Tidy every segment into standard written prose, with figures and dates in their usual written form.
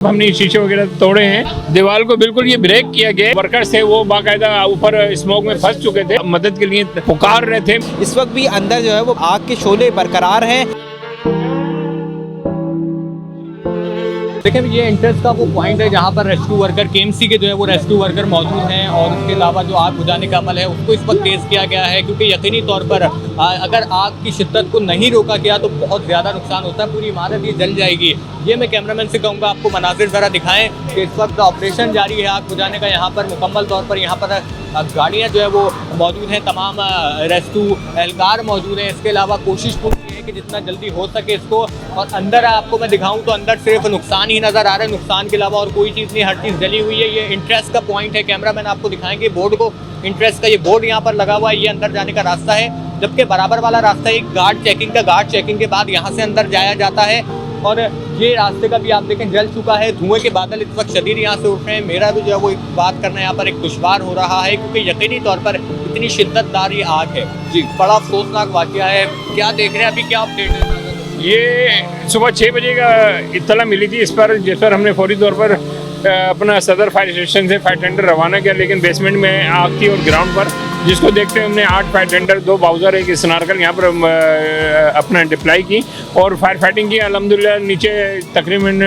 हमने शीशे वगैरह तोड़े हैं, दीवार को बिल्कुल ये ब्रेक किया गया। वर्कर्स थे वो बाकायदा ऊपर स्मोक में फंस चुके थे, मदद के लिए पुकार रहे थे। इस वक्त भी अंदर जो है वो आग के शोले बरकरार हैं। देखिए ये एंट्रेंस का वो पॉइंट है जहाँ पर रेस्क्यू वर्कर केएमसी के जो है वो रेस्क्यू वर्कर मौजूद हैं और उसके अलावा जो आग बुझाने का अमल है उसको इस वक्त तेज़ किया गया है, क्योंकि यकीनी तौर पर अगर आग की शिद्दत को नहीं रोका गया तो बहुत ज़्यादा नुकसान होता है, पूरी इमारत ये जल जाएगी। ये मैं कैमरामैन से कहूँगा आपको मनाजिर ज़रा दिखाएं कि इस वक्त ऑपरेशन जारी है आग बुझाने का। यहाँ पर मुकम्मल तौर पर यहाँ पर गाड़ियाँ जो है वो मौजूद हैं, तमाम रेस्क्यू एहलकार मौजूद हैं। इसके अलावा कोशिश पूरी है कि जितना जल्दी हो सके इसको, और अंदर आपको मैं दिखाऊं तो अंदर सिर्फ नुकसान ही नज़र आ रहा है, नुकसान के अलावा और कोई चीज़ नहीं, हर चीज़ जली हुई है। ये इंटरेस्ट का पॉइंट है, कैमरामैन आपको दिखाएंगे बोर्ड को, इंटरेस्ट का ये बोर्ड यहाँ पर लगा हुआ है, ये अंदर जाने का रास्ता है। जबकि बराबर वाला रास्ता एक गार्ड चेकिंग के बाद यहाँ से अंदर जाया जाता है। और ये रास्ते का भी आप देखें जल चुका है, धुएं के बादल इस वक्त शदीद यहाँ से उठ रहे हैं। मेरा भी जो है वो एक बात करना यहाँ पर एक दुश्वार हो रहा है, क्योंकि यकीनी तौर पर इतनी शिद्दतदार ये आग है। जी, बड़ा अफसोसनाक वाक़या है। क्या देख रहे हैं अभी, क्या अपडेट है? ये सुबह 6 बजे का इत्तला मिली थी जिस पर हमने फौरी तौर पर अपना सदर फायर स्टेशन से फायर टेंडर रवाना किया, लेकिन बेसमेंट में आग थी और ग्राउंड पर, जिसको देखते हुए हमने 8 फायर टेंडर, 2 बाउजर, एक स्नार्कल यहाँ पर अपना डिप्लाई की और फायर फाइटिंग की। अल्हम्दुलिल्लाह नीचे तकरीबन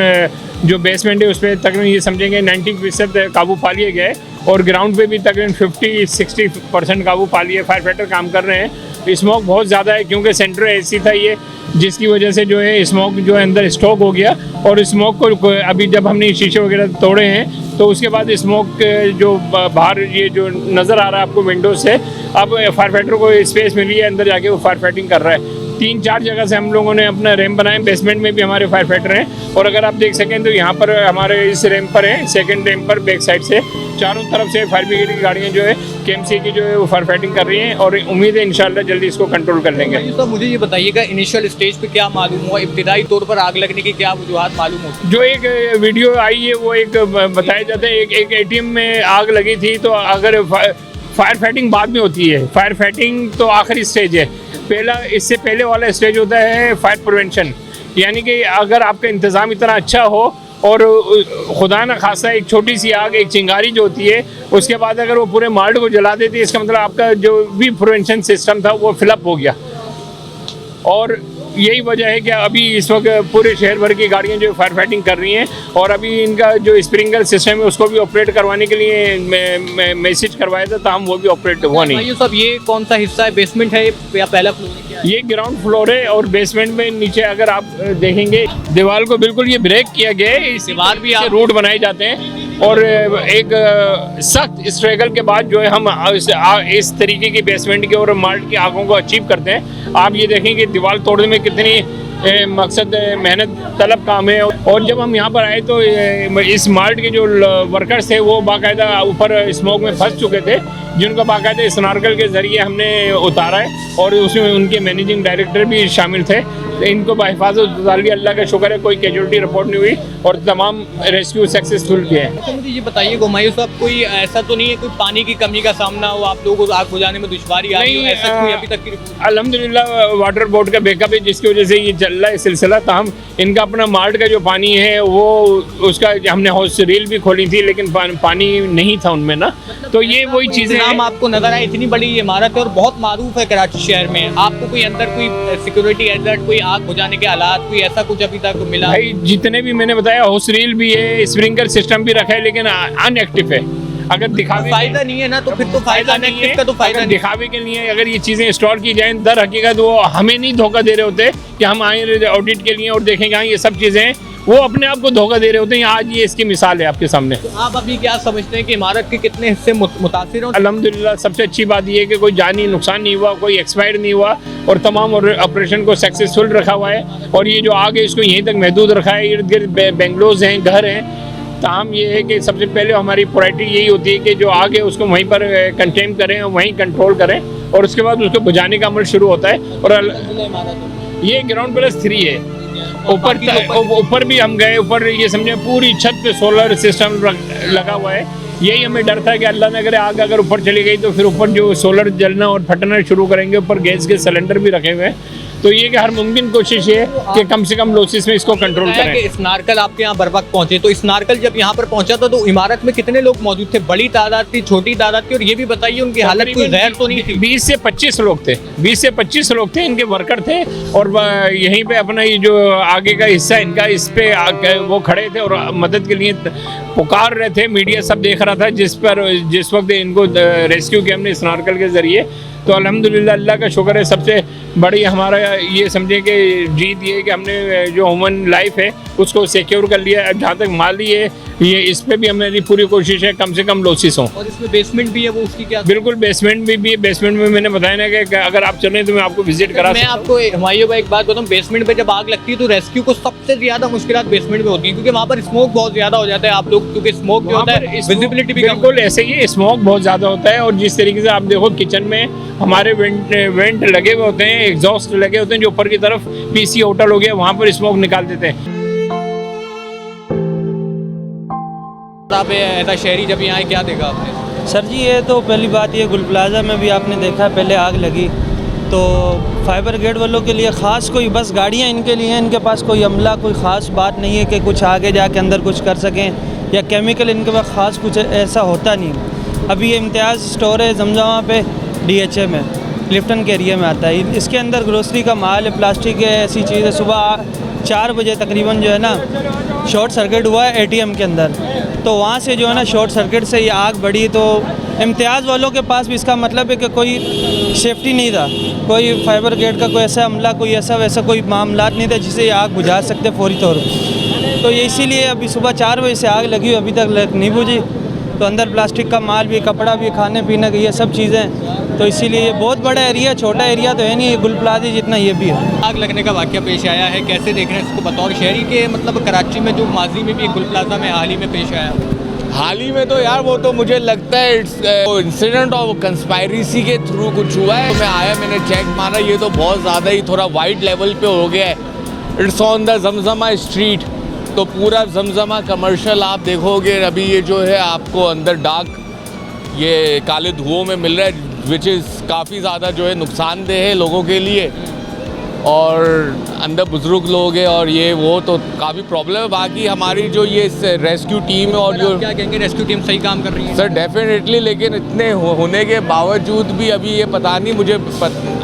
जो बेसमेंट है उस पर तकरीबन ये समझेंगे 90% काबू पा लिए गए और ग्राउंड पे भी तकरीबन 50-60% काबू पा लिए। फायर फाइटर काम कर रहे हैं। स्मोक बहुत ज़्यादा है क्योंकि सेंटर एसी था ये, जिसकी वजह से जो है स्मोक जो है अंदर स्टॉक हो गया और स्मोक को अभी जब हमने शीशे वगैरह तोड़े हैं तो उसके बाद स्मोक जो बाहर ये जो नज़र आ रहा है आपको विंडो से, अब फायर फाइटर को स्पेस मिली है, अंदर जाके वो फायर फाइटिंग कर रहा है। 3-4 जगह से हम लोगों ने अपना रैम्प बनाए, बेसमेंट में भी हमारे फायर फाइटर हैं और अगर आप देख सकें तो यहाँ पर हमारे इस रैम्प पर है, सेकंड रैम्प पर बैक साइड से चारों तरफ से फायर ब्रिगेड की गाड़ियाँ जो है केएमसी की जो है वो फायर फाइटिंग कर रही हैं और उम्मीद है इंशाल्लाह जल्दी इसको कंट्रोल कर लेंगे। तो मुझे ये बताइएगा इनिशियल स्टेज पे क्या मालूम हुआ, इब्तिदाई तौर पर आग लगने की क्या वजूहात मालूम होती? जो एक वीडियो आई है वो एक बताया जाता है एक एटीएम में आग लगी थी, तो अगर फायर फाइटिंग बाद में होती है, फायर फाइटिंग तो आखिरी स्टेज है। पहला इससे पहले वाला स्टेज होता है फायर प्रिवेंशन, यानी कि अगर आपका इंतज़ाम इतना अच्छा हो और खुदा न खासा एक छोटी सी आग, एक चिंगारी जो होती है, उसके बाद अगर वो पूरे मार्ट को जला देती है, इसका मतलब आपका जो भी प्रिवेंशन सिस्टम था वो फिलअप हो गया। और यही वजह है कि अभी इस वक्त पूरे शहर भर की गाड़ियां जो फायर फाइटिंग कर रही हैं और अभी इनका जो स्प्रिंकलर सिस्टम है उसको भी ऑपरेट करवाने के लिए मैसेज करवाया था, ताहम वो भी ऑपरेट हुआ नहीं। ये सब ये कौन सा हिस्सा है, बेसमेंट है या पहला फ्लोर है? ये ग्राउंड फ्लोर है और बेसमेंट में नीचे अगर आप देखेंगे दीवार को बिल्कुल ये ब्रेक किया गया है, इस दीवार भी रूट बनाए जाते हैं और एक सख्त स्ट्रगल के बाद जो है हम इस तरीके की बेसमेंट की और मार्ट की आगों को अचीव करते हैं। आप ये देखेंगे दीवार तोड़ने में कितनी मकसद मेहनत तलब काम है। और जब हम यहाँ पर आए तो इस मार्ट के जो वर्कर्स थे वो बाकायदा ऊपर स्मोक में फंस चुके थे, जिनको बाकायदा स्नार्कल के ज़रिए हमने उतारा है और उसमें उनके मैनेजिंग डायरेक्टर भी शामिल थे। इनको बाहिफाजत उतार लिया, अल्लाह का शुक्र है कोई कैजुअल्टी रिपोर्ट नहीं हुई और तमाम रेस्क्यू सक्सेसफुल किए हैं। तो मुझे ये बताइए गुमायूं साहब, कोई ऐसा तो नहीं है कोई पानी की कमी का सामना हो, आप लोगों को आग बुझाने में दुश्वारी आ रही हो, ऐसा कोई अभी तक की? अल्हम्दुलिल्लाह वाटर बोर्ड का बैकअप है जिसकी वजह से ये चल रहा है सिलसिला। ताहम इनका अपना मार्ट का जो पानी है वो उसका हमने हाउस रील भी खोली थी लेकिन पानी नहीं था उनमें ना, तो ये वही चीज़ें आपको नजर आए। इतनी बड़ी इमारत है और बहुत मारूफ है कराची शहर में, आपको कोई अंदर कोई सिक्योरिटी एलर्ट, कोई आग बुझाने के हालात, कोई ऐसा कुछ अभी तक मिला? भाई जितने भी मैंने बताया हाउस रील भी है, स्प्रिंकलर सिस्टम भी रखा है, लेकिन अनएक्टिव है। अगर दिखावे फायदा नहीं है ना तो फिर तो फायदा नहीं है, तो फायदा दिखावे के लिए अगर ये चीज़ें इंस्टॉल की जाएं दर हकीकत वो हमें नहीं धोखा दे रहे होते कि हम आए ऑडिट के लिए और देखेंगे हाँ ये सब चीज़ें, वो अपने आप को धोखा दे रहे होते हैं। आज ये इसकी मिसाल है आपके सामने। तो आप अभी क्या समझते हैं कि इमारत के कितने हिस्से मुतासिर हो? अल्हम्दुलिल्लाह सबसे अच्छी बात यह है कि कोई जानी नुकसान नहीं हुआ, कोई एक्सपायर नहीं हुआ और तमाम ऑपरेशन को सक्सेसफुल रखा हुआ है। और ये जो आग है इसको यहीं तक महदूद रखा है, इर्द गिर्द बेंगलोज हैं, घर हैं। ताहम ये है कि सबसे पहले हमारी प्रायोरिटी यही होती है कि जो आग है उसको वहीं पर कंटेन करें और वहीं कंट्रोल करें और उसके बाद उसको बुझाने का अमल शुरू होता है। और ये ग्राउंड +3 है। ऊपर भी हम गए, ऊपर ये समझे पूरी छत पे सोलर सिस्टम लगा हुआ है। यही हमें डर था कि अल्लाह ने करे आग अगर ऊपर चली गई तो फिर ऊपर जो सोलर जलना और फटना शुरू करेंगे। ऊपर गैस के सिलेंडर भी रखे हुए हैं, तो ये कि हर मुमकिन कोशिश है कि कम से कम लॉसेस में इसको कंट्रोल करें। कि स्नार्कल आपके यहाँ बर वक्त पहुंचे, तो स्नार्कल जब यहाँ पर पहुंचा था तो इमारत में कितने लोग मौजूद थे? बड़ी तादाद थी, छोटी तादाद थी? और ये भी बताइए उनकी हालत कोई गैर तो नहीं थी? 20 से 25 लोग थे, 20 से 25 लोग थे, इनके वर्कर थे। और यहीं पे अपना ये जो आगे का हिस्सा इनका, इस पे वो खड़े थे और मदद के लिए पुकार रहे थे। मीडिया सब देख रहा था जिस वक्त इनको रेस्क्यू किया हमने स्नार्कल के जरिए। तो अल्हम्दुलिल्लाह, अल्लाह का शुक्र है। सबसे बड़ी हमारा ये समझे कि जीत ये कि हमने जो ह्यूमन लाइफ है उसको सिक्योर कर लिया। जहाँ तक माली है ये, इस पे भी हमारी पूरी कोशिश है कम से कम लॉसेस हों। और इसमें बेसमेंट भी है, वो उसकी क्या? बिल्कुल, बेसमेंट भी है। बेसमेंट में मैंने बताया ना कि अगर आप चलें तो मैं आपको विजिट करा मैं आपको हुमायूं भाई एक बात बताऊं, बेसमेंट पे जब आग लगती है तो रेस्क्यू को सबसे ज्यादा मुश्किलात बेसमेंट में होती है, क्योंकि वहाँ पर स्मोक बहुत ज्यादा हो जाता है। आप लोग क्योंकि स्मोक भी होता है, विजिबिलिटी भी कम। बिल्कुल ऐसे ही स्मोक बहुत ज़्यादा होता है। और जिस तरीके से आप देखो किचन में हमारे वेंट लगे हुए होते हैं, एग्जॉस्ट लगे होते हैं, जो ऊपर की तरफ पीसी होटल हो गया वहाँ पर स्मोक निकाल देते हैं। आप ऐसा शहरी जब यहाँ आए, क्या देखा आपने? सर जी, ये तो पहली बात, ये गुल प्लाजा में भी आपने देखा पहले आग लगी तो फायर ब्रिगेड वालों के लिए ख़ास कोई बस गाड़ियाँ इनके लिए हैं, इनके पास कोई अमला, कोई ख़ास बात नहीं है कि कुछ आगे जाके अंदर कुछ कर सकें या केमिकल इनके पास ख़ास कुछ ऐसा होता नहीं। अभी ये इम्तियाज़ स्टोर है जमजमा पे DHA में, लिफ्टन के एरिया में आता है। इसके अंदर ग्रोसरी का माल है, प्लास्टिक है, ऐसी चीज़ है। सुबह 4 बजे तकरीबन जो है ना शॉर्ट सर्किट हुआ है ATM के अंदर, तो वहाँ से जो है ना शॉर्ट सर्किट से ये आग बढ़ी। तो इम्तियाज़ वालों के पास भी इसका मतलब है कि कोई सेफ्टी नहीं था, कोई फायर ब्रिगेड का कोई ऐसा अमला, कोई ऐसा वैसा कोई मामला नहीं था जिसे ये आग बुझा सकते फौरी तौर पर। तो ये इसीलिए अभी सुबह 4 बजे से आग लगी, अभी तक नहीं बुझी। तो अंदर प्लास्टिक का माल भी, कपड़ा भी, खाने पीने का, ये सब चीज़ें। तो इसीलिए ये बहुत बड़ा एरिया, छोटा एरिया तो है नहीं, ये गुल प्लाजा जितना ये भी है। आग लगने का वाक़या पेश आया है, कैसे देख रहे हैं इसको बतौर शहरी के? मतलब कराची में जो माजी में भी गुल प्लाजा में हाल ही में पेश आया, हाल ही में तो यार वो तो मुझे लगता है इंसिडेंट और कंस्पायरेसी के थ्रू कुछ हुआ है। तो मैं आया, मैंने चेक मारा, ये तो बहुत ज़्यादा ही थोड़ा वाइड लेवल पे हो गया है। It's on the Zamzama street, तो पूरा जमजमा कमर्शियल आप देखोगे अभी ये जो है आपको अंदर डार्क ये काले धुओं में मिल रहा है, विच इज़ काफ़ी ज़्यादा जो है नुकसानदेह है लोगों के लिए। और अंदर बुजुर्ग लोग हैं और ये वो तो काफ़ी प्रॉब्लम है। बाकी हमारी जो ये रेस्क्यू टीम है और जो क्या कहेंगे, रेस्क्यू टीम सही काम कर रही है? सर डेफिनेटली, लेकिन इतने होने के बावजूद भी अभी ये पता नहीं, मुझे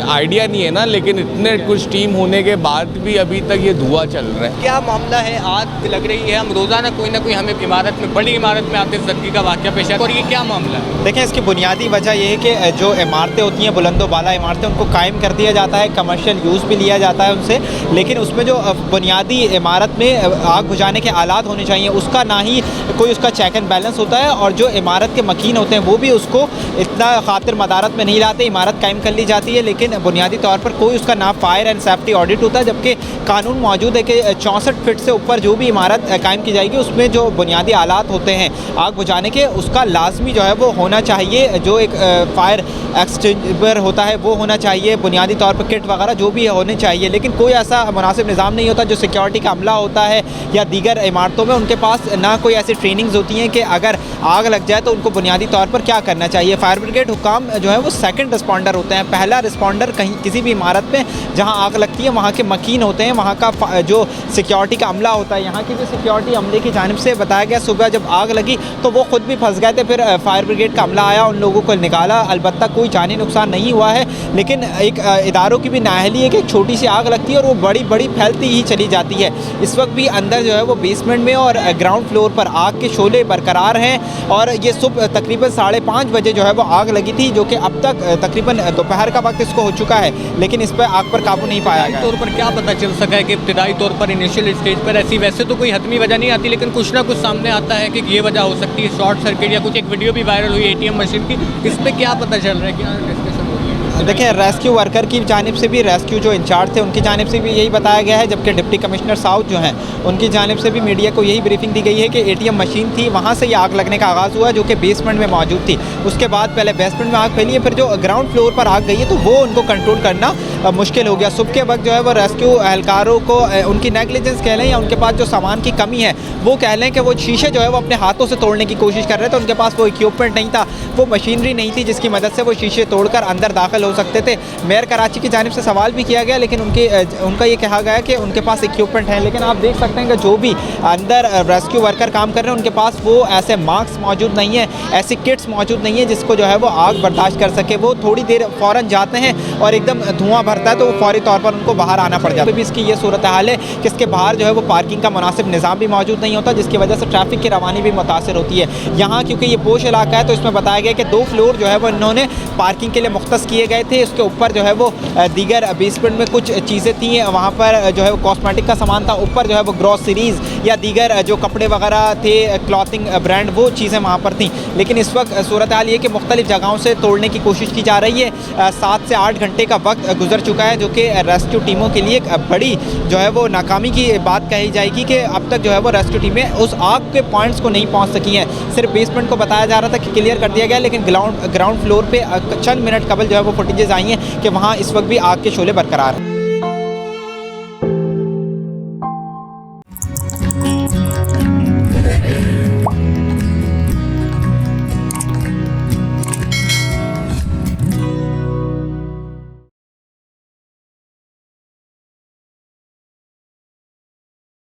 आइडिया नहीं है ना, लेकिन इतने कुछ टीम होने के बाद भी अभी तक ये धुआं चल रहा है। क्या मामला है? आग लग रही है, हम रोज़ाना कोई ना कोई हमें इमारत में, बड़ी इमारत में आते जदगी का वाक़या पेश है, और ये क्या मामला है? देखें, इसकी बुनियादी वजह ये है कि जो इमारतें होती हैं, बुलंदो बाला इमारतें, उनको कायम कर दिया जाता है, कमर्शियल यूज़ भी लिया जाता है उनसे, लेकिन उसमें जो बुनियादी इमारत में आग बुझाने के आलात होने चाहिए उसका ना ही कोई उसका चेक एंड बैलेंस होता है, और जो इमारत के मकीन होते हैं वो भी उसको इतना खातिर मदारत में नहीं लाते। इमारत कायम कर ली जाती है, लेकिन बुनियादी तौर पर कोई उसका ना फायर एंड सेफ्टी ऑडिट होता है, जबकि कानून मौजूद है कि 64 फीट से ऊपर जो भी इमारत कायम की जाएगी उसमें जो बुनियादी आलात होते हैं आग बुझाने के, उसका लाजमी जो है वो होना चाहिए। जो एक फायर एक्सटिंग्विशर होता है वो होना चाहिए, बुनियादी तौर पर किट वगैरह जो भी होने चाहिए, लेकिन कोई ऐसा मुनासिब निज़ाम नहीं होता। जो सिक्योरिटी का अमला होता है या दीगर इमारतों में, उनके पास ना कोई ऐसी ट्रेनिंग्स होती हैं कि अगर आग लग जाए तो उनको बुनियादी तौर पर क्या करना चाहिए। फायर ब्रिगेड हुकाम जो है वो सेकंड रिस्पॉन्डर होते हैं। पहला रिस्पॉन्डर कहीं किसी भी इमारत में जहां आग लगती है वहां के मकीन होते हैं, वहां का जो सिक्योरिटी का अमला होता है। यहाँ की जो सिक्योरिटी अमले की जानिब से बताया गया, सुबह जब आग लगी तो वो खुद भी फंस गए थे, फिर फायर ब्रिगेड का अमला आया, उन लोगों को निकाला। अलबत्ता कोई जानी नुकसान नहीं हुआ है, लेकिन एक इदारों की भी नाअहली है कि एक छोटी सी आग लगती है और वो बड़ी बड़ी फैलती ही चली जाती है। इस वक्त भी अंदर जो है वो बेसमेंट में और ग्राउंड फ्लोर पर आग के शोले बरकरार हैं, और ये सुबह तकरीबन 5:30 बजे जो है वो आग लगी थी, जो कि अब तक तकरीबन दोपहर का वक्त इसको हो चुका है, लेकिन इस पर आग पर काबू नहीं पाया गया। तौर पर क्या पता चल सका है कि इब्तिदाई तौर पर इनिशियल स्टेज पर ऐसी वैसे तो कोई हतमी वजह नहीं आती, लेकिन कुछ ना कुछ सामने आता है कि ये वजह हो सकती है, शॉर्ट सर्किट या कुछ। एक वीडियो भी वायरल हुई ATM मशीन की, इस पर क्या पता चल रहा है, क्या डिस्कशन हो रही है? देखिए, रेस्क्यू वर्कर की जानिब से भी, रेस्क्यू जो इंचार्ज थे उनकी जानिब से भी यही बताया गया है, जबकि डिप्टी कमिश्नर साउथ जो हैं उनकी जानिब से भी मीडिया को यही ब्रीफिंग दी गई है कि ATM मशीन थी, वहाँ से ये आग लगने का आगाज़ हुआ, जो कि बेसमेंट में मौजूद थी। उसके बाद पहले बेसमेंट में आग फैली है, फिर जो ग्राउंड फ्लोर पर आग गई है तो वो उनको कंट्रोल करना मुश्किल हो गया। सुबह के वक्त जो है वो रेस्क्यू एहलकारों को उनकी नेगलिजेंस कह लें या उनके पास जो सामान की कमी है वो कह लें कि वो शीशे जो है वो अपने हाथों से तोड़ने की कोशिश कर रहे थे, उनके पास वो इक्विपमेंट नहीं था, वो मशीनरी नहीं थी जिसकी मदद से वो शीशे तोड़कर अंदर दाखिल हो सकते थे। मेयर कराची की जानिब से सवाल भी किया गया, लेकिन उनका ये कहा गया कि उनके पास इक्विपमेंट है, लेकिन आप देख सकते हैं कि जो भी अंदर रेस्क्यू वर्कर काम कर रहे हैं उनके पास वो ऐसे मास्क मौजूद नहीं है, ऐसी किट्स मौजूद नहीं है जिसको जो है वो आग बर्दाश्त कर सके। वो थोड़ी देर फ़ौरन जाते हैं और एकदम धुआं भरता है तो वो फौरी तौर पर उनको बाहर आना पड़ जाता है। भी इसकी ये सूरत हाल है कि इसके बाहर जो है वो पार्किंग का मुनासिब निज़ाम भी मौजूद नहीं होता, जिसकी वजह से ट्रैफिक की रवानी भी मुतासर होती है। यहाँ क्योंकि ये पोश इलाका है तो इसमें बताया गया कि 2 फ्लोर जो है वो इन्होंने पार्किंग के लिए मुख्तस किए गए थे। इसके ऊपर जो है वो दीगर बेसमेंट में कुछ चीज़ें थी, वहाँ पर जो है वो कॉस्मेटिक का सामान था, ऊपर जो है वो ग्रॉसरीज़ या दीगर जो कपड़े वगैरह थे, क्लॉथिंग ब्रांड, वो चीज़ें वहाँ पर थीं। लेकिन इस वक्त सूरत हाल ये कि मुख्तलिफ जगहों से तोड़ने की कोशिश की जा रही है। 7 से 8 घंटे का वक्त गुजर चुका है, जो कि रेस्क्यू टीमों के लिए एक बड़ी जो है वो नाकामी की बात कही जाएगी कि अब तक जो है वो रेस्क्यू टीमें उस आग के पॉइंट्स को नहीं पहुँच सकी हैं। सिर्फ बेसमेंट को बताया जा रहा था कि क्लियर कर दिया गया, लेकिन ग्राउंड फ्लोर पे चंद मिनट कबल जो है वो फुटेजेस आई हैं कि वहाँ इस वक्त भी आग के शोले बरकरार हैं।